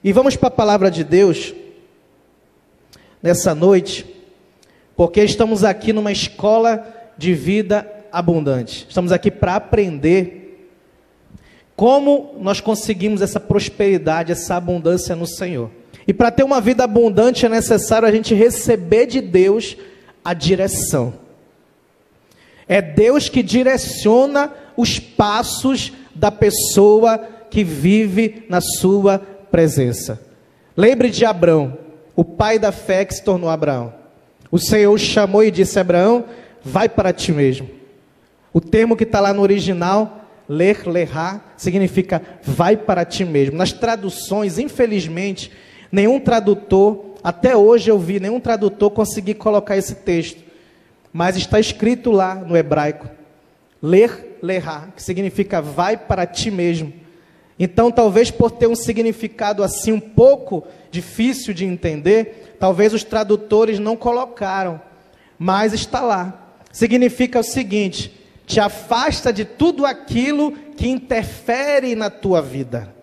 E vamos para a palavra de Deus nessa noite, porque estamos aqui numa escola de vida abundante. Estamos aqui para aprender como nós conseguimos essa prosperidade, essa abundância no Senhor. E para ter uma vida abundante é necessário a gente receber de Deus a direção. É Deus que direciona os passos da pessoa que vive na sua presença. Lembre de Abraão, o pai da fé que se tornou Abraão. O Senhor o chamou e disse: Abraão, vai para ti mesmo. O termo que está lá no original, ler-lerá, significa vai para ti mesmo. Nas traduções, infelizmente, nenhum tradutor, até hoje eu vi, nenhum tradutor conseguir colocar esse texto. Mas está escrito lá no hebraico, ler-lerá, que significa vai para ti mesmo. Então, talvez por ter um significado assim um pouco difícil de entender, talvez os tradutores não colocaram, mas está lá. Significa o seguinte: te afasta de tudo aquilo que interfere na tua vida.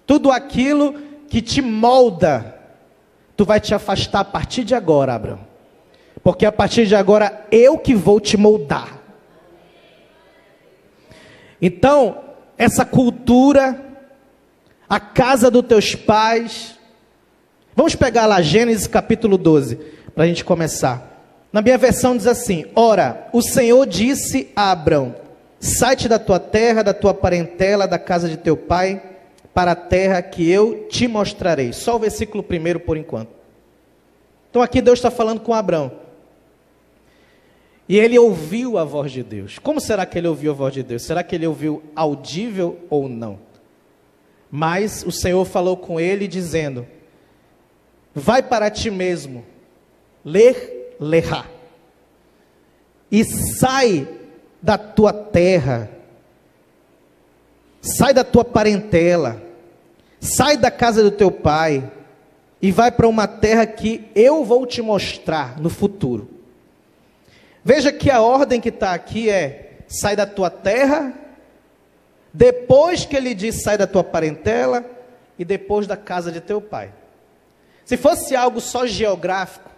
Tudo aquilo que te molda, tu vai te afastar a partir de agora, Abraão. Porque a partir de agora, eu que vou te moldar. Então, essa cultura, a casa dos teus pais. Vamos pegar lá Gênesis capítulo 12, para a gente começar. Na minha versão diz assim: ora, o Senhor disse a Abrão: sai-te da tua terra, da tua parentela, da casa de teu pai, para a terra que eu te mostrarei. Só o versículo 1 por enquanto. Então aqui Deus está falando com Abrão. E ele ouviu a voz de Deus. Como será que ele ouviu a voz de Deus? Será que ele ouviu audível ou não? Mas o Senhor falou com ele dizendo: vai para ti mesmo, ler-lerá, e sai da tua terra, sai da tua parentela, sai da casa do teu pai, e vai para uma terra que eu vou te mostrar no futuro. Veja que a ordem que está aqui é: sai da tua terra, depois que ele diz sai da tua parentela, e depois da casa de teu pai. Se fosse algo só geográfico,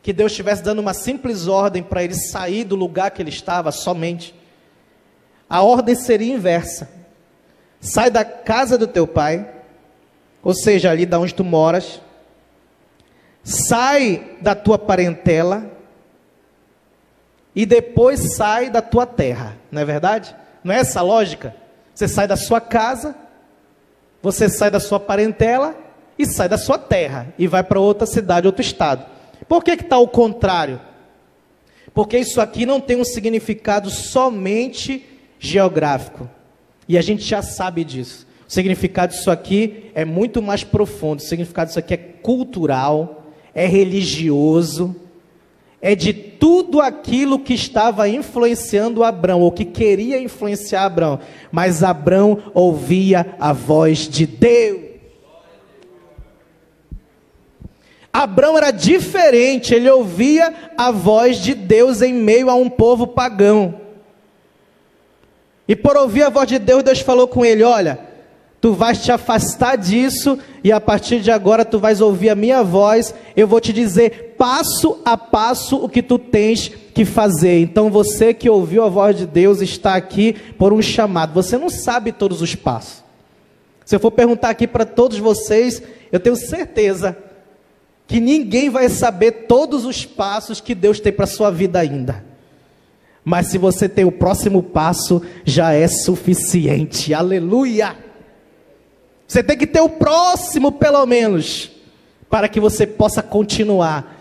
que Deus estivesse dando uma simples ordem para ele sair do lugar que ele estava somente, a ordem seria inversa: sai da casa do teu pai, ou seja, ali da onde tu moras, sai da tua parentela, e depois sai da tua terra. Não é verdade? Não é essa a lógica? Você sai da sua casa, você sai da sua parentela e sai da sua terra e vai para outra cidade, outro estado. Por que está ao contrário? Porque isso aqui não tem um significado somente geográfico. E a gente já sabe disso. O significado disso aqui é muito mais profundo. O significado disso aqui é cultural, é religioso, é de tudo aquilo que estava influenciando Abrão, ou que queria influenciar Abrão. Mas Abrão ouvia a voz de Deus. Abrão era diferente, ele ouvia a voz de Deus em meio a um povo pagão. E por ouvir a voz de Deus, Deus falou com ele: olha, tu vais te afastar disso, e a partir de agora tu vais ouvir a minha voz, eu vou te dizer passo a passo o que tu tens que fazer. Então você que ouviu a voz de Deus está aqui por um chamado. Você não sabe todos os passos. Se eu for perguntar aqui para todos vocês, eu tenho certeza que ninguém vai saber todos os passos que Deus tem para a sua vida ainda. Mas se você tem o próximo passo, já é suficiente. Aleluia! Você tem que ter o próximo, pelo menos, para que você possa continuar.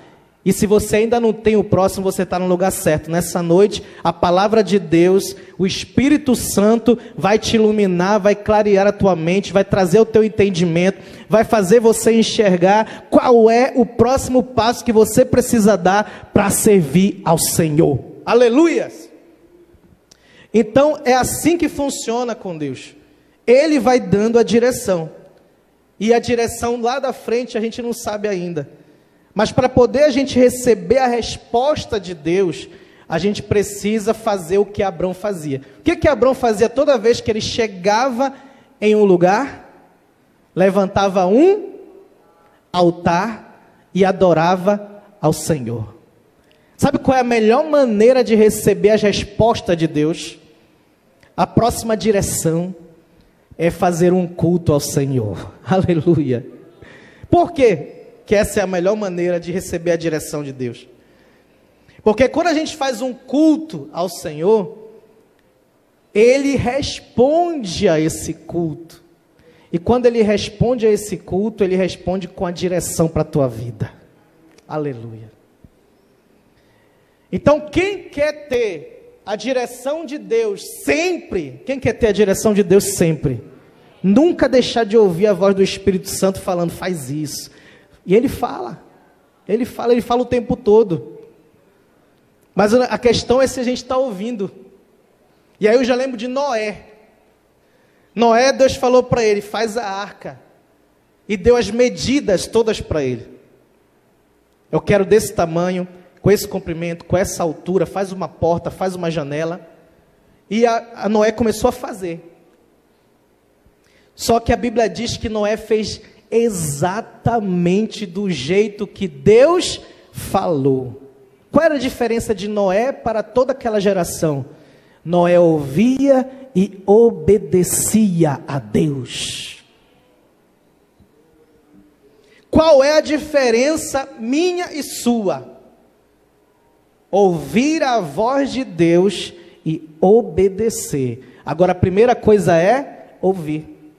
E se você ainda não tem o próximo, você está no lugar certo. Nessa noite, a palavra de Deus, o Espírito Santo vai te iluminar, vai clarear a tua mente, vai trazer o teu entendimento, vai fazer você enxergar qual é o próximo passo que você precisa dar para servir ao Senhor. Aleluia! Então, é assim que funciona com Deus. Ele vai dando a direção. E a direção lá da frente a gente não sabe ainda. Mas para poder a gente receber a resposta de Deus, a gente precisa fazer o que Abrão fazia. O que Abrão fazia toda vez que ele chegava em um lugar? levantava um altar e adorava ao Senhor. Sabe qual é a melhor maneira de receber as respostas de Deus? A próxima direção é fazer um culto ao Senhor. Aleluia. Por quê que essa é a melhor maneira de receber a direção de Deus? Porque quando a gente faz um culto ao Senhor, Ele responde a esse culto. E quando Ele responde a esse culto, Ele responde com a direção para a tua vida. Aleluia. Então, quem quer ter a direção de Deus sempre, quem quer ter a direção de Deus sempre, nunca deixar de ouvir a voz do Espírito Santo falando, faz isso. E Ele fala o tempo todo. Mas a questão é se a gente está ouvindo. E aí eu já lembro de Noé. Noé, Deus falou para ele, faz a arca. E deu as medidas todas para ele. Eu quero desse tamanho, com esse comprimento, com essa altura, faz uma porta, faz uma janela. E a Noé começou a fazer. Só que a Bíblia diz que Noé fez exatamente do jeito que Deus falou. Qual era a diferença de Noé para toda aquela geração? Noé ouvia e obedecia a Deus. Qual é a diferença minha e sua? Ouvir a voz de Deus e obedecer. Agora a primeira coisa é ouvir.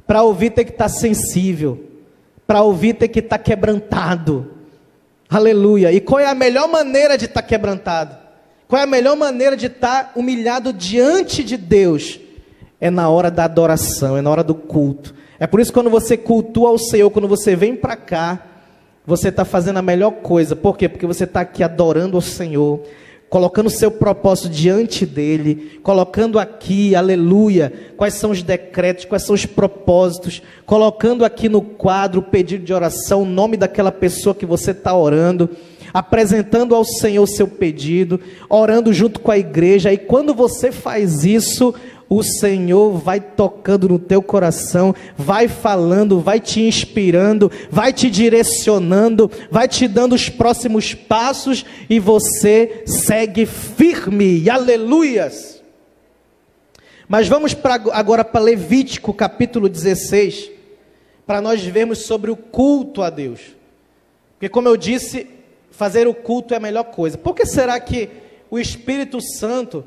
Para ouvir tem que estar sensível. Para ouvir tem que estar quebrantado. Aleluia. E qual é a melhor maneira de estar quebrantado? Qual é a melhor maneira de estar humilhado diante de Deus? É na hora da adoração, é na hora do culto. É por isso que quando você cultua ao Senhor, quando você vem para cá, você está fazendo a melhor coisa. Por quê? Porque você está aqui adorando ao Senhor, colocando o seu propósito diante dEle, colocando aqui, aleluia, quais são os decretos, quais são os propósitos, colocando aqui no quadro o pedido de oração, o nome daquela pessoa que você está orando, apresentando ao Senhor o seu pedido, orando junto com a igreja. E quando você faz isso, o Senhor vai tocando no teu coração, vai falando, vai te inspirando, vai te direcionando, vai te dando os próximos passos e você segue firme, aleluias. Mas vamos agora para Levítico capítulo 16, para nós vermos sobre o culto a Deus. Porque como eu disse, fazer o culto é a melhor coisa. Por que será que o Espírito Santo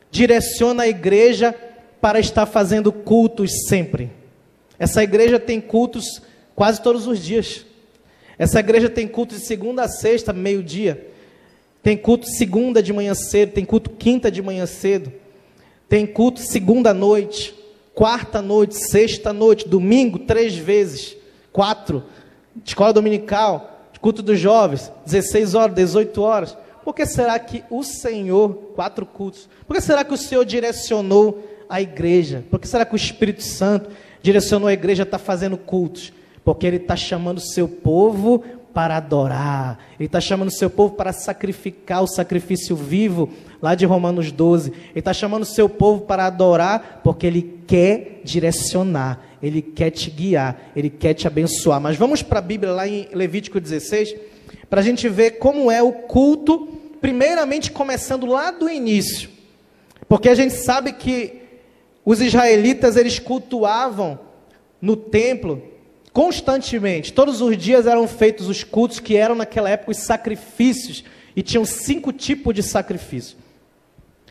direciona a igreja para estar fazendo cultos sempre? Essa igreja tem cultos quase todos os dias. Essa igreja tem culto de segunda a sexta, meio-dia. Tem culto segunda de manhã cedo, tem culto quinta de manhã cedo. Tem culto segunda à noite, quarta à noite, sexta à noite, domingo 3 vezes, 4, escola dominical, culto dos jovens, 16 horas, 18 horas. Por que será que o Senhor, 4 cultos, por que será que o Senhor direcionou a igreja? Por que será que o Espírito Santo direcionou a igreja a estar fazendo cultos? Porque Ele está chamando o seu povo para adorar, Ele está chamando o seu povo para sacrificar o sacrifício vivo, lá de Romanos 12, Ele está chamando o seu povo para adorar, porque Ele quer direcionar, Ele quer te guiar, Ele quer te abençoar. Mas vamos para a Bíblia lá em Levítico 16, para a gente ver como é o culto, primeiramente começando lá do início, porque a gente sabe que os israelitas, eles cultuavam no templo constantemente, todos os dias eram feitos os cultos que eram naquela época os sacrifícios, e tinham 5 tipos de sacrifício,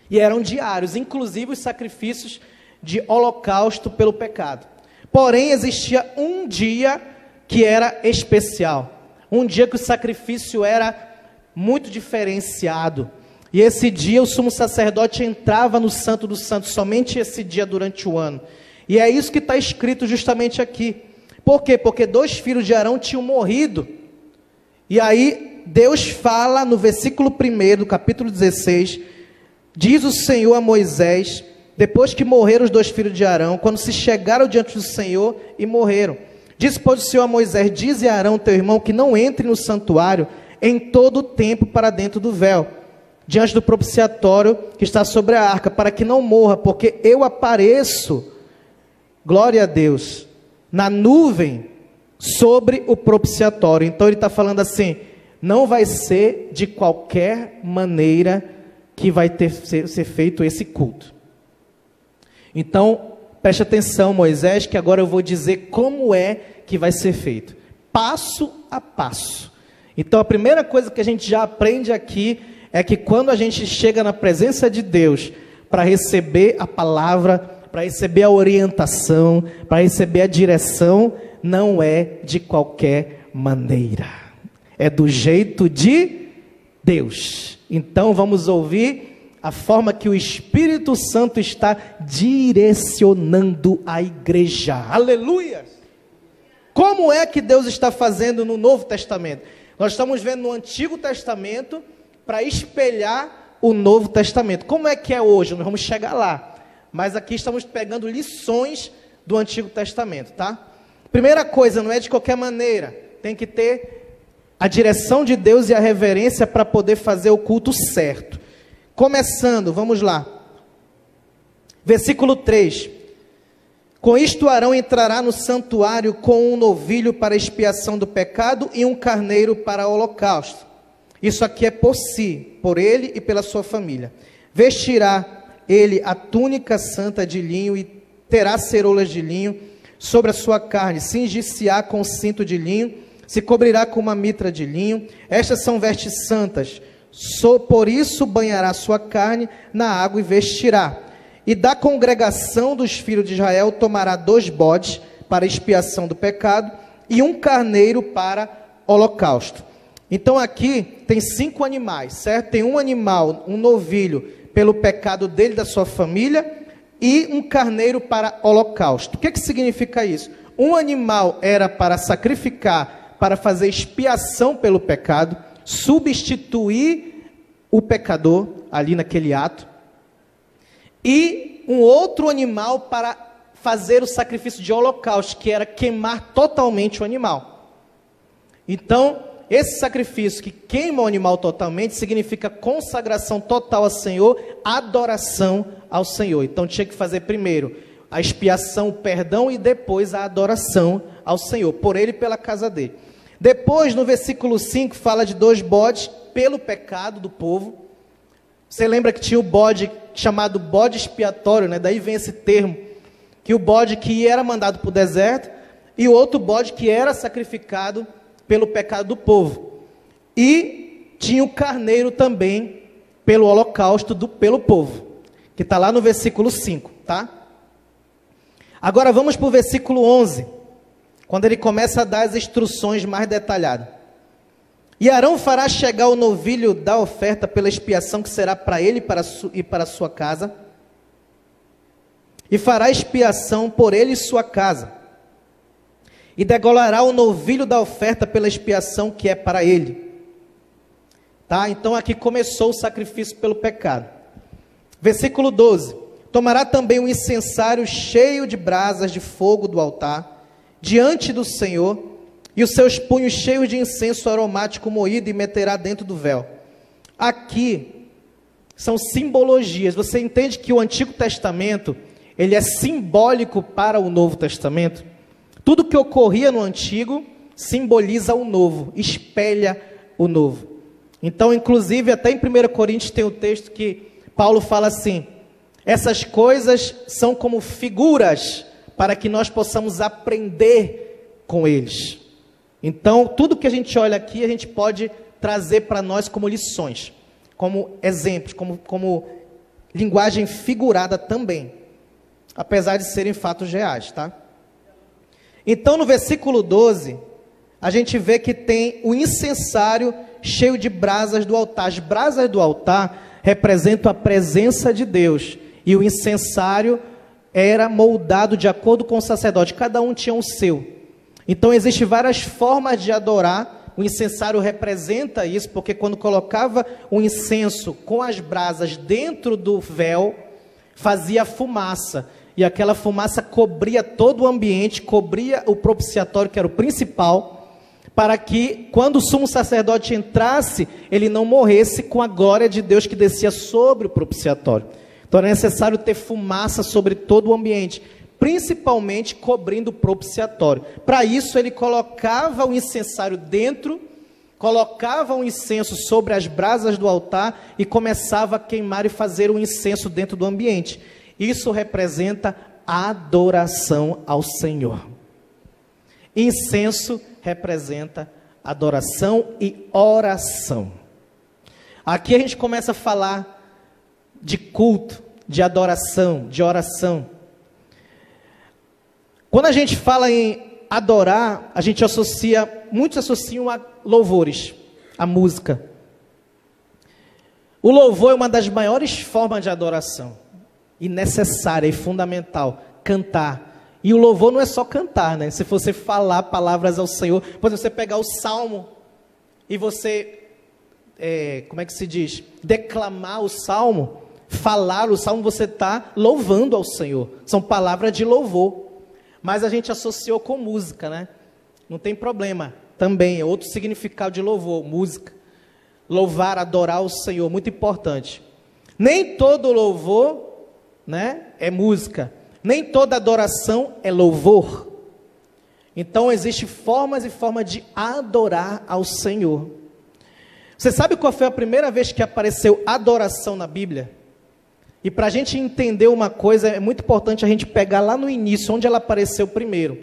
e eram diários, inclusive os sacrifícios de holocausto pelo pecado. Porém, existia um dia que era especial, um dia que o sacrifício era muito diferenciado, e esse dia o sumo sacerdote entrava no Santo dos Santos, somente esse dia durante o ano, e é isso que está escrito justamente aqui. Por quê? Porque 2 filhos de Arão tinham morrido, e aí Deus fala no versículo 1 do capítulo 16, diz o Senhor a Moisés, depois que morreram os 2 filhos de Arão, quando se chegaram diante do Senhor e morreram, disse, pois, o Senhor a Moisés, dize a Arão teu irmão que não entre no santuário em todo o tempo para dentro do véu, diante do propiciatório que está sobre a arca, para que não morra, porque eu apareço, glória a Deus, na nuvem sobre o propiciatório. Então ele está falando assim, não vai ser de qualquer maneira que vai ser feito esse culto. Então, preste atenção, Moisés, que agora eu vou dizer como é que vai ser feito, passo a passo. Então a primeira coisa que a gente já aprende aqui é que quando a gente chega na presença de Deus para receber a palavra, para receber a orientação, para receber a direção, não é de qualquer maneira, é do jeito de Deus. Então vamos ouvir a forma que o Espírito Santo está direcionando a igreja. Aleluia! Como é que Deus está fazendo no Novo Testamento? Nós estamos vendo no Antigo Testamento para espelhar o Novo Testamento. Como é que é hoje? Nós vamos chegar lá. Mas aqui estamos pegando lições do Antigo Testamento, tá? Primeira coisa, não é de qualquer maneira. Tem que ter a direção de Deus e a reverência para poder fazer o culto certo. Começando, vamos lá. Versículo 3. Com isto Arão entrará no santuário com um novilho para expiação do pecado e um carneiro para holocausto. Isso aqui é por si, por ele e pela sua família. Vestirá ele a túnica santa de linho e terá ceroulas de linho sobre a sua carne. Cingir-se-á com um cinto de linho, se cobrirá com uma mitra de linho. Estas são vestes santas. Por isso banhará sua carne na água e vestirá. E da congregação dos filhos de Israel tomará 2 bodes para expiação do pecado e um carneiro para holocausto. Então aqui tem 5 animais, certo? Tem um animal, um novilho, pelo pecado dele, da sua família, e um carneiro para holocausto. O que significa isso? Um animal era para sacrificar, para fazer expiação pelo pecado, substituir o pecador ali naquele ato. E um outro animal para fazer o sacrifício de holocausto, que era queimar totalmente o animal. Então, esse sacrifício que queima o animal totalmente, significa consagração total ao Senhor, adoração ao Senhor. Então tinha que fazer primeiro a expiação, o perdão, e depois a adoração ao Senhor, por ele e pela casa dele. Depois, no versículo 5, fala de 2 bodes pelo pecado do povo. Você lembra que tinha o bode chamado bode expiatório, né? Daí vem esse termo, que o bode que era mandado para o deserto, e o outro bode que era sacrificado pelo pecado do povo. E tinha o carneiro também pelo holocausto pelo povo, que está lá no versículo 5, tá? Agora vamos para o versículo 11, quando ele começa a dar as instruções mais detalhadas. E Arão fará chegar o novilho da oferta pela expiação que será para ele e para a sua casa, e fará expiação por ele e sua casa, e degolará o novilho da oferta pela expiação que é para ele. Tá? Então aqui começou o sacrifício pelo pecado. Versículo 12. Tomará também um incensário cheio de brasas de fogo do altar, diante do Senhor, e os seus punhos cheios de incenso aromático moído, e meterá dentro do véu. Aqui são simbologias. Você entende que o Antigo Testamento, ele é simbólico para o Novo Testamento? Tudo que ocorria no Antigo simboliza o Novo, espelha o Novo. Então, inclusive, até em 1 Coríntios tem o texto que Paulo fala assim: essas coisas são como figuras para que nós possamos aprender com eles. Então, tudo que a gente olha aqui, a gente pode trazer para nós como lições, como exemplos, como linguagem figurada também, apesar de serem fatos reais, tá? Então, no versículo 12, a gente vê que tem o incensário cheio de brasas do altar. As brasas do altar representam a presença de Deus, e o incensário era moldado de acordo com o sacerdote, cada um tinha o seu. Então existem várias formas de adorar. O incensário representa isso, porque quando colocava o incenso com as brasas dentro do véu, fazia fumaça, e aquela fumaça cobria todo o ambiente, cobria o propiciatório, que era o principal, para que quando o sumo sacerdote entrasse, ele não morresse com a glória de Deus que descia sobre o propiciatório. Então era necessário ter fumaça sobre todo o ambiente, principalmente cobrindo o propiciatório. Para isso ele colocava o incensário dentro, colocava o incenso sobre as brasas do altar e começava a queimar e fazer o incenso dentro do ambiente. Isso representa adoração ao Senhor. Incenso representa adoração e oração. Aqui a gente começa a falar de culto, de adoração, de oração. Quando a gente fala em adorar, a gente muitos associam a louvores, a música. O louvor é uma das maiores formas de adoração, e necessária e fundamental, cantar. E o louvor não é só cantar, né? Se você falar palavras ao Senhor, por exemplo, você pegar o Salmo e você, como é que se diz? Declamar o Salmo, falar o Salmo, você está louvando ao Senhor. São palavras de louvor. Mas a gente associou com música, né? Não tem problema. Também é outro significado de louvor, música. Louvar, adorar o Senhor, muito importante. Nem todo louvor, né, é música. Nem toda adoração é louvor. Então existem formas e formas de adorar ao Senhor. Você sabe qual foi a primeira vez que apareceu adoração na Bíblia? E para a gente entender uma coisa, é muito importante a gente pegar lá no início, onde ela apareceu primeiro.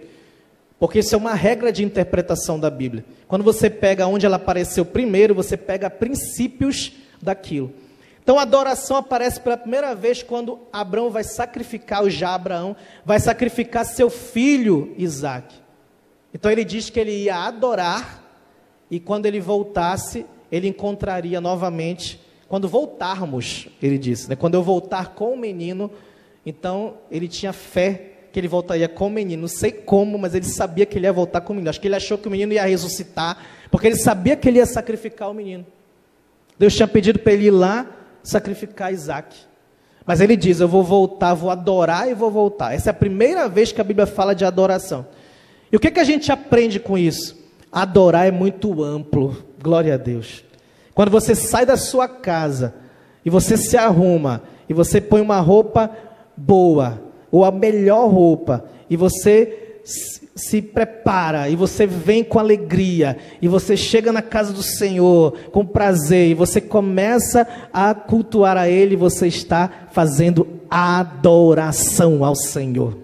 Porque isso é uma regra de interpretação da Bíblia. Quando você pega onde ela apareceu primeiro, você pega princípios daquilo. Então a adoração aparece pela primeira vez quando Abraão vai sacrificar, Abraão vai sacrificar seu filho Isaque. Então ele diz que ele ia adorar, e quando ele voltasse, ele encontraria novamente, quando voltarmos, ele disse, né? Quando eu voltar com o menino, então ele tinha fé que ele voltaria com o menino, não sei como, mas ele sabia que ele ia voltar com o menino. Acho que ele achou que o menino ia ressuscitar, porque ele sabia que ele ia sacrificar o menino. Deus tinha pedido para ele ir lá sacrificar Isaque, mas ele diz, eu vou voltar, vou adorar e vou voltar. Essa é a primeira vez que a Bíblia fala de adoração. E o que a gente aprende com isso? Adorar é muito amplo, glória a Deus. Quando você sai da sua casa, e você se arruma, e você põe uma roupa boa, ou a melhor roupa, e você se prepara, e você vem com alegria, e você chega na casa do Senhor com prazer, e você começa a cultuar a Ele, você está fazendo adoração ao Senhor.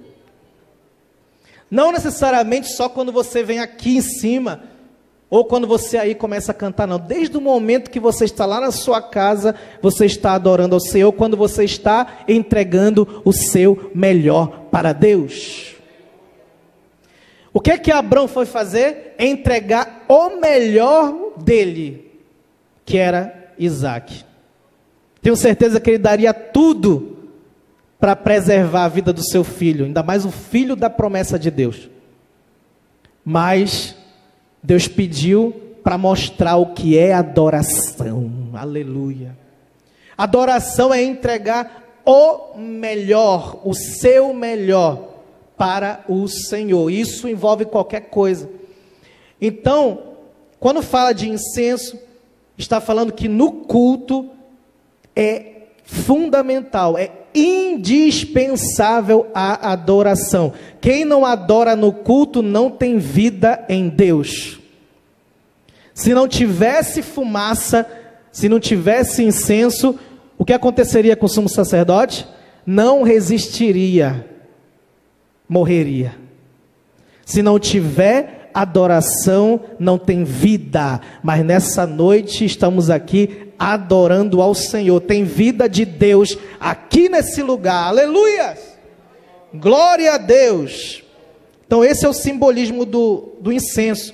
Não necessariamente só quando você vem aqui em cima, ou quando você aí começa a cantar, não. Desde o momento que você está lá na sua casa, você está adorando ao Senhor, quando você está entregando o seu melhor para Deus. O que Abraão foi fazer? Entregar o melhor dele, que era Isaque. Tenho certeza que ele daria tudo para preservar a vida do seu filho, ainda mais o filho da promessa de Deus. Mas Deus pediu para mostrar o que é adoração. Aleluia. Adoração é entregar o melhor, o seu melhor para o Senhor. Isso envolve qualquer coisa. Então, quando fala de incenso, está falando que no culto é fundamental, é indispensável a adoração. Quem não adora no culto não tem vida em Deus. Se não tivesse fumaça, se não tivesse incenso, o que aconteceria com o sumo sacerdote? Não resistiria, morreria. Se não tiver adoração, não tem vida. Mas nessa noite estamos aqui adorando ao Senhor. Tem vida de Deus aqui nesse lugar. Aleluia! Glória a Deus. Então esse é o simbolismo do incenso.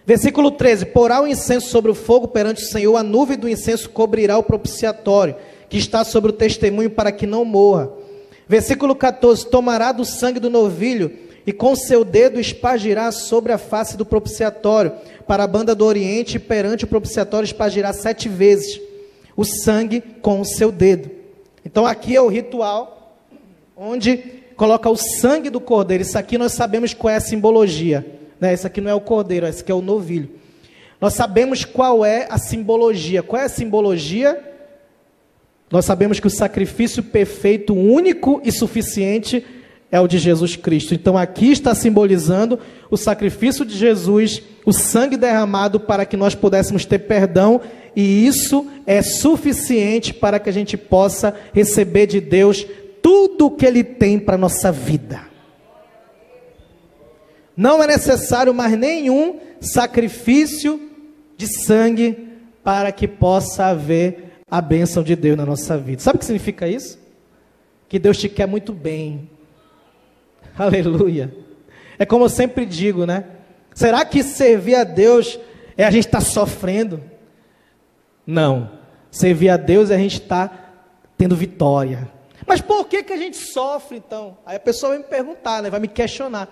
Versículo 13, porá o incenso sobre o fogo perante o Senhor, a nuvem do incenso cobrirá o propiciatório, que está sobre o testemunho, para que não morra. Versículo 14, tomará do sangue do novilho, e com seu dedo espargirá sobre a face do propiciatório, para a banda do oriente, e perante o propiciatório espargirá 7 vezes o sangue com o seu dedo. Então aqui é o ritual, onde coloca o sangue do cordeiro. Isso aqui nós sabemos qual é a simbologia. Esse aqui não é o cordeiro, esse aqui é o novilho. Nós sabemos qual é a simbologia. Qual é a simbologia? Nós sabemos que o sacrifício perfeito, único e suficiente é o de Jesus Cristo. Então aqui está simbolizando o sacrifício de Jesus, o sangue derramado para que nós pudéssemos ter perdão, e isso é suficiente para que a gente possa receber de Deus tudo o que Ele tem para a nossa vida. Não é necessário mais nenhum sacrifício de sangue para que possa haver a bênção de Deus na nossa vida. Sabe o que significa isso? Que Deus te quer muito bem. Aleluia. É como eu sempre digo, né? Será que servir a Deus é a gente estar sofrendo? Não. Servir a Deus é a gente estar tendo vitória. Mas por que a gente sofre então? Aí a pessoa vai me perguntar, né? Vai me questionar.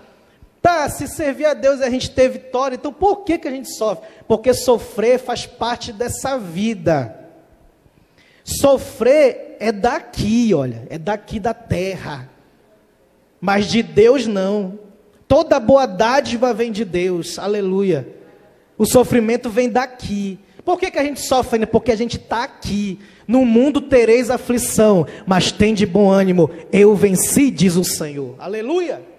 Tá, se servir a Deus é a gente ter vitória, então por que a gente sofre? Porque sofrer faz parte dessa vida. Sofrer é daqui, olha, é daqui da terra. Mas de Deus não. Toda boa dádiva vem de Deus, aleluia. O sofrimento vem daqui. Por que a gente sofre ainda? Porque a gente está aqui. No mundo tereis aflição, mas tem de bom ânimo. Eu venci, diz o Senhor, aleluia.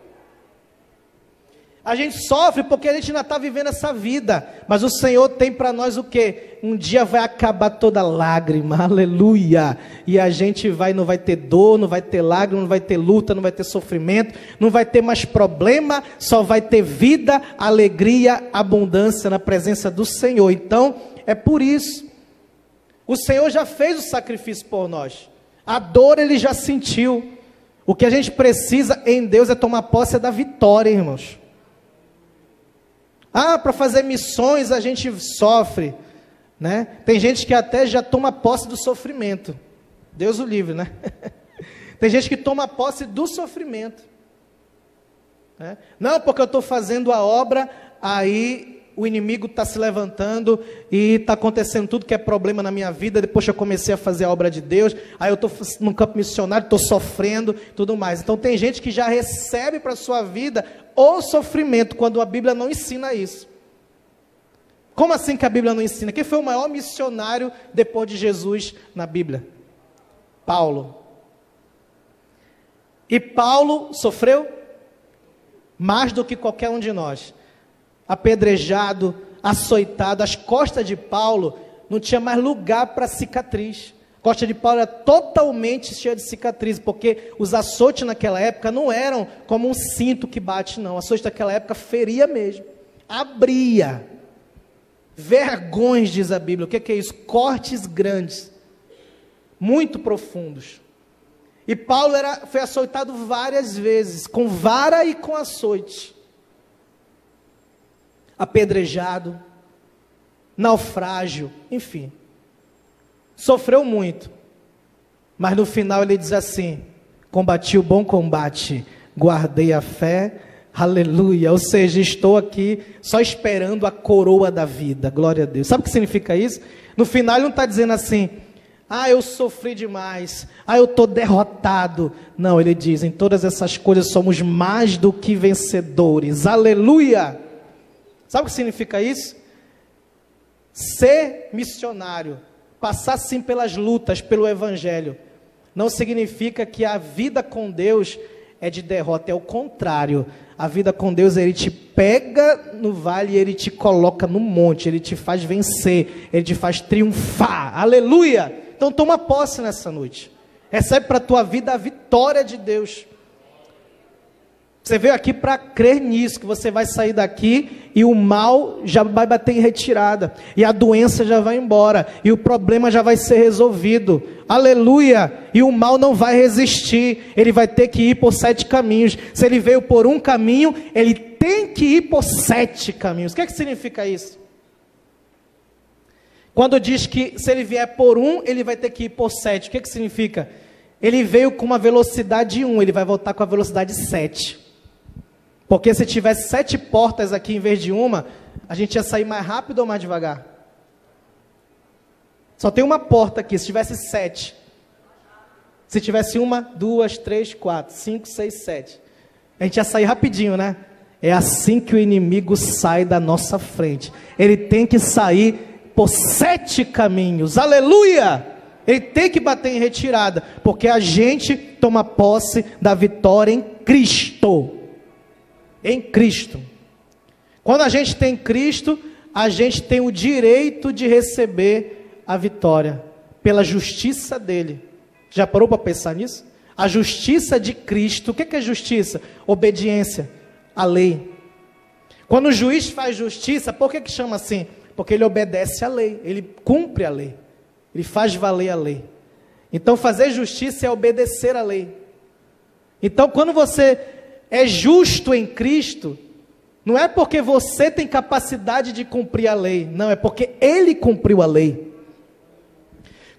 A gente sofre porque a gente ainda está vivendo essa vida, mas o Senhor tem para nós o quê? Um dia vai acabar toda lágrima, aleluia, e a gente não vai ter dor, não vai ter lágrima, não vai ter luta, não vai ter sofrimento, não vai ter mais problema, só vai ter vida, alegria, abundância na presença do Senhor. Então, é por isso, o Senhor já fez o sacrifício por nós, a dor Ele já sentiu, o que a gente precisa em Deus é tomar posse da vitória, irmãos. Ah, para fazer missões a gente sofre, né? Tem gente que até já toma posse do sofrimento. Deus o livre, né? Tem gente que toma posse do sofrimento, né? Não, porque eu estou fazendo a obra, aí o inimigo está se levantando e está acontecendo tudo que é problema na minha vida, depois que eu comecei a fazer a obra de Deus, aí eu estou no campo missionário, estou sofrendo, tudo mais. Então tem gente que já recebe para a sua vida o sofrimento, quando a Bíblia não ensina isso. Como assim que a Bíblia não ensina? Quem foi o maior missionário depois de Jesus na Bíblia? Paulo. E Paulo sofreu mais do que qualquer um de nós. Apedrejado, açoitado, as costas de Paulo não tinha mais lugar para cicatriz. A costa de Paulo era totalmente cheia de cicatrizes, porque os açoites naquela época não eram como um cinto que bate, não. O açoite daquela época feria mesmo, abria. Vergões, diz a Bíblia. O que é isso? Cortes grandes, muito profundos. E Paulo foi açoitado várias vezes, com vara e com açoite. Apedrejado, naufrágio, enfim. Sofreu muito, mas no final ele diz assim: combati o bom combate, guardei a fé, aleluia, ou seja, estou aqui só esperando a coroa da vida, glória a Deus. Sabe o que significa isso? No final ele não está dizendo assim: ah, eu sofri demais, ah, eu estou derrotado. Não, ele diz: em todas essas coisas somos mais do que vencedores, aleluia. Sabe o que significa isso? Ser missionário, passar sim pelas lutas, pelo Evangelho, não significa que a vida com Deus é de derrota, é o contrário. A vida com Deus, Ele te pega no vale, Ele te coloca no monte, Ele te faz vencer, Ele te faz triunfar, aleluia. Então toma posse nessa noite, recebe para a tua vida a vitória de Deus. Você veio aqui para crer nisso, que você vai sair daqui e o mal já vai bater em retirada, e a doença já vai embora, e o problema já vai ser resolvido, aleluia, e o mal não vai resistir, ele vai ter que ir por 7 caminhos, se ele veio por um caminho, ele tem que ir por 7 caminhos, o que significa isso? Quando diz que se ele vier por um, ele vai ter que ir por 7, o que significa? Ele veio com uma velocidade 1, ele vai voltar com a velocidade 7, porque se tivesse 7 portas aqui em vez de uma, a gente ia sair mais rápido ou mais devagar? Só tem uma porta aqui, se tivesse 7. Se tivesse 1, 2, 3, 4, 5, 6, 7. A gente ia sair rapidinho, né? É assim que o inimigo sai da nossa frente. Ele tem que sair por 7 caminhos. Aleluia! Ele tem que bater em retirada, porque a gente toma posse da vitória em Cristo. Em Cristo. Quando a gente tem Cristo, a gente tem o direito de receber a vitória, pela justiça dele. Já parou para pensar nisso? A justiça de Cristo. O que é justiça? Obediência à lei. Quando o juiz faz justiça, por que chama assim? Porque ele obedece à lei, ele cumpre a lei, ele faz valer a lei. Então fazer justiça é obedecer à lei. Então quando você é justo em Cristo, não é porque você tem capacidade de cumprir a lei, não, é porque ele cumpriu a lei.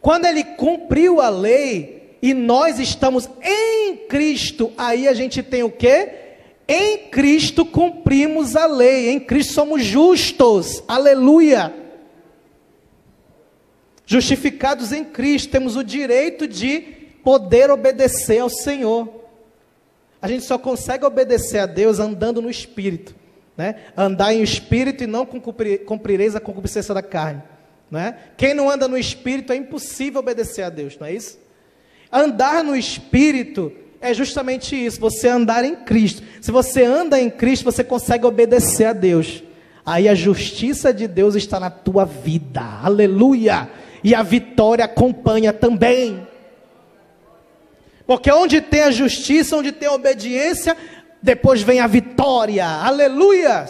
Quando ele cumpriu a lei e nós estamos em Cristo, aí a gente tem o quê? Em Cristo cumprimos a lei, em Cristo somos justos, aleluia. Justificados em Cristo, temos o direito de poder obedecer ao Senhor. A gente só consegue obedecer a Deus andando no Espírito, né? Andar em Espírito e não cumprireis a concupiscência da carne, né? Quem não anda no Espírito é impossível obedecer a Deus, não é isso? Andar no Espírito é justamente isso, você andar em Cristo. Se você anda em Cristo, você consegue obedecer a Deus. Aí a justiça de Deus está na tua vida, aleluia. E a vitória acompanha também. Porque onde tem a justiça, onde tem a obediência, depois vem a vitória, aleluia.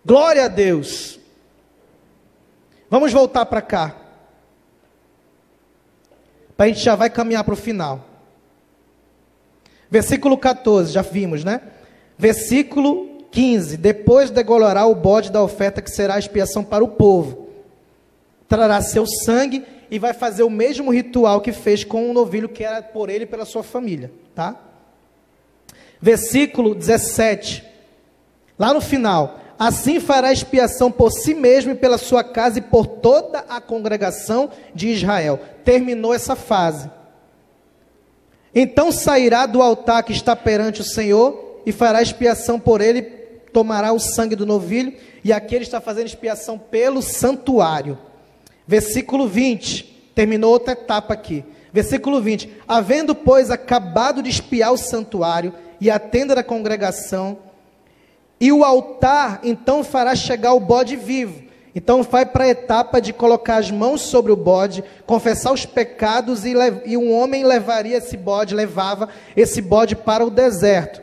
Glória a Deus. Vamos voltar para cá. A gente já vai caminhar para o final. Versículo 14, já vimos, né? Versículo 15, depois degolorará o bode da oferta que será a expiação para o povo. Trará seu sangue e vai fazer o mesmo ritual que fez com o novilho que era por ele e pela sua família, tá? Versículo 17, lá no final, assim fará expiação por si mesmo e pela sua casa e por toda a congregação de Israel. Terminou essa fase. Então sairá do altar que está perante o Senhor e fará expiação por ele, tomará o sangue do novilho, e aqui ele está fazendo expiação pelo santuário. Versículo 20, terminou outra etapa aqui. Versículo 20, havendo, pois, acabado de expiar o santuário e a tenda da congregação, e o altar, então fará chegar o bode vivo. Então vai para a etapa de colocar as mãos sobre o bode, confessar os pecados, e um homem levava esse bode para o deserto.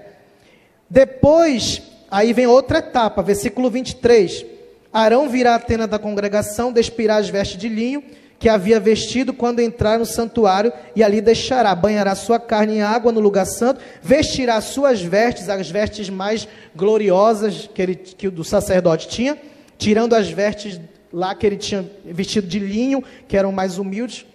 Depois, aí vem outra etapa, versículo 23. Arão virá à tenda da congregação, despirá as vestes de linho que havia vestido quando entrar no santuário, e ali deixará, banhará sua carne em água no lugar santo, vestirá suas vestes, as vestes mais gloriosas que o do sacerdote tinha, tirando as vestes lá que ele tinha vestido de linho, que eram mais humildes,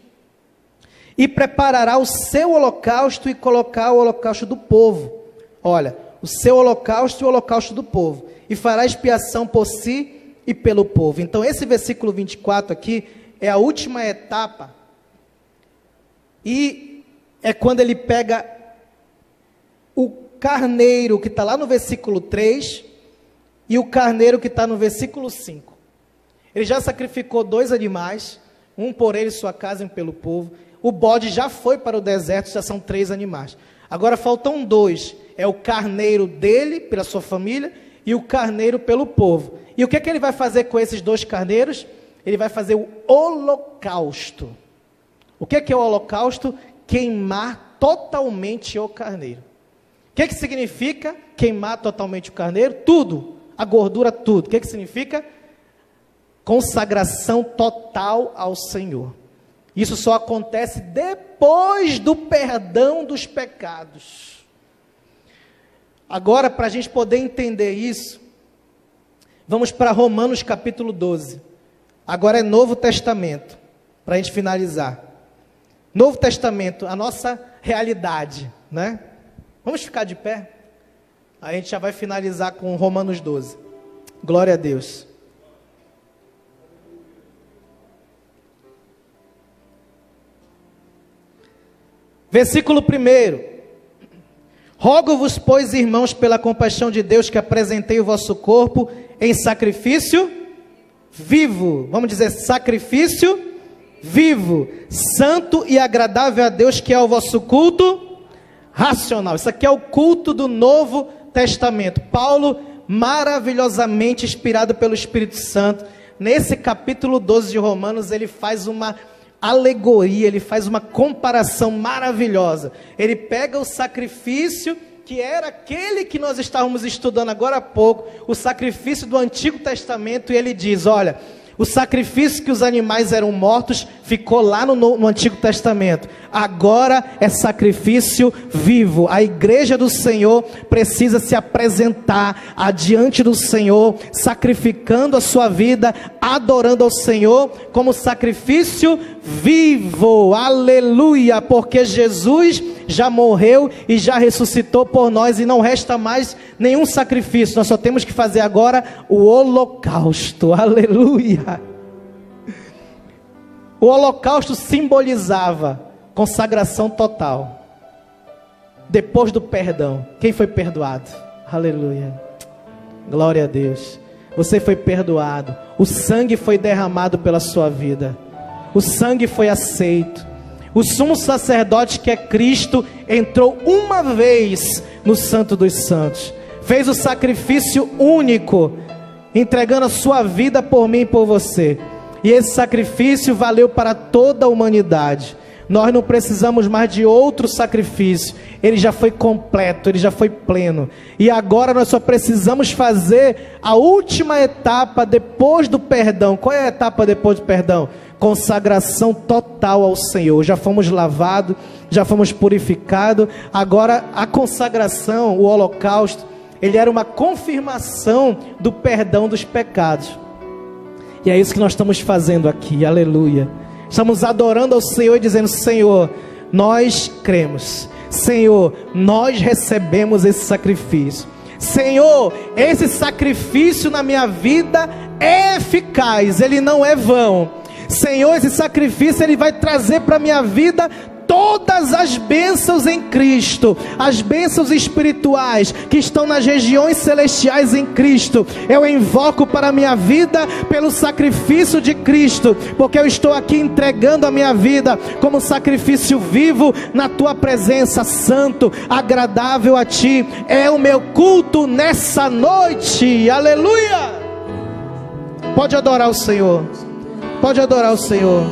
e preparará o seu holocausto e colocar o holocausto do povo. Olha, o seu holocausto e o holocausto do povo, e fará expiação por si e pelo povo. Então esse versículo 24 aqui é a última etapa, e é quando ele pega o carneiro que está lá no versículo 3, e o carneiro que está no versículo 5. Ele já sacrificou 2 animais, um por ele, sua casa, e um pelo povo. O bode já foi para o deserto, já são 3 animais. Agora faltam 2, é o carneiro dele, pela sua família, e o carneiro pelo povo. E o que é que ele vai fazer com esses 2 carneiros? Ele vai fazer o holocausto. O que é o holocausto? Queimar totalmente o carneiro. O que significa queimar totalmente o carneiro? Tudo, a gordura, tudo. O que significa? Consagração total ao Senhor. Isso só acontece depois do perdão dos pecados. Agora, para a gente poder entender isso, vamos para Romanos capítulo 12. Agora é Novo Testamento, para a gente finalizar. Novo Testamento, a nossa realidade, né? Vamos ficar de pé? A gente já vai finalizar com Romanos 12. Glória a Deus. Versículo 1. Rogo-vos, pois, irmãos, pela compaixão de Deus, que apresentei o vosso corpo em sacrifício vivo. Vamos dizer, sacrifício vivo, santo e agradável a Deus, que é o vosso culto racional. Isso aqui é o culto do Novo Testamento. Paulo, maravilhosamente inspirado pelo Espírito Santo, nesse capítulo 12 de Romanos, ele faz uma alegoria, ele faz uma comparação maravilhosa. Ele pega o sacrifício que era aquele que nós estávamos estudando agora há pouco, o sacrifício do Antigo Testamento, e ele diz, olha, o sacrifício que os animais eram mortos ficou lá no Antigo Testamento. Agora é sacrifício vivo. A igreja do Senhor precisa se apresentar adiante do Senhor, sacrificando a sua vida, adorando ao Senhor como sacrifício vivo. Aleluia! Porque Jesus já morreu e já ressuscitou por nós, e não resta mais nenhum sacrifício. Nós só temos que fazer agora o holocausto. Aleluia! O holocausto simbolizava consagração total. Depois do perdão, quem foi perdoado? Aleluia! Glória a Deus. Você foi perdoado. O sangue foi derramado pela sua vida. O sangue foi aceito. O sumo sacerdote, que é Cristo, entrou uma vez no Santo dos Santos, fez o sacrifício único, entregando a sua vida por mim e por você, e esse sacrifício valeu para toda a humanidade. Nós não precisamos mais de outro sacrifício, ele já foi completo, ele já foi pleno, e agora nós só precisamos fazer a última etapa depois do perdão. Qual é a etapa depois do perdão? Consagração total ao Senhor. Já fomos lavados, já fomos purificados. Agora a consagração, o holocausto, ele era uma confirmação do perdão dos pecados. E é isso que nós estamos fazendo aqui, aleluia. Estamos adorando ao Senhor e dizendo, Senhor, nós cremos. Senhor, nós recebemos esse sacrifício. Senhor, esse sacrifício na minha vida é eficaz, ele não é vão. Senhor, esse sacrifício, ele vai trazer para a minha vida todas as bênçãos em Cristo, as bênçãos espirituais que estão nas regiões celestiais em Cristo. Eu invoco para a minha vida pelo sacrifício de Cristo, porque eu estou aqui entregando a minha vida como sacrifício vivo na tua presença, santo, agradável a ti. É o meu culto nessa noite, aleluia! Pode adorar o Senhor. Pode adorar o Senhor.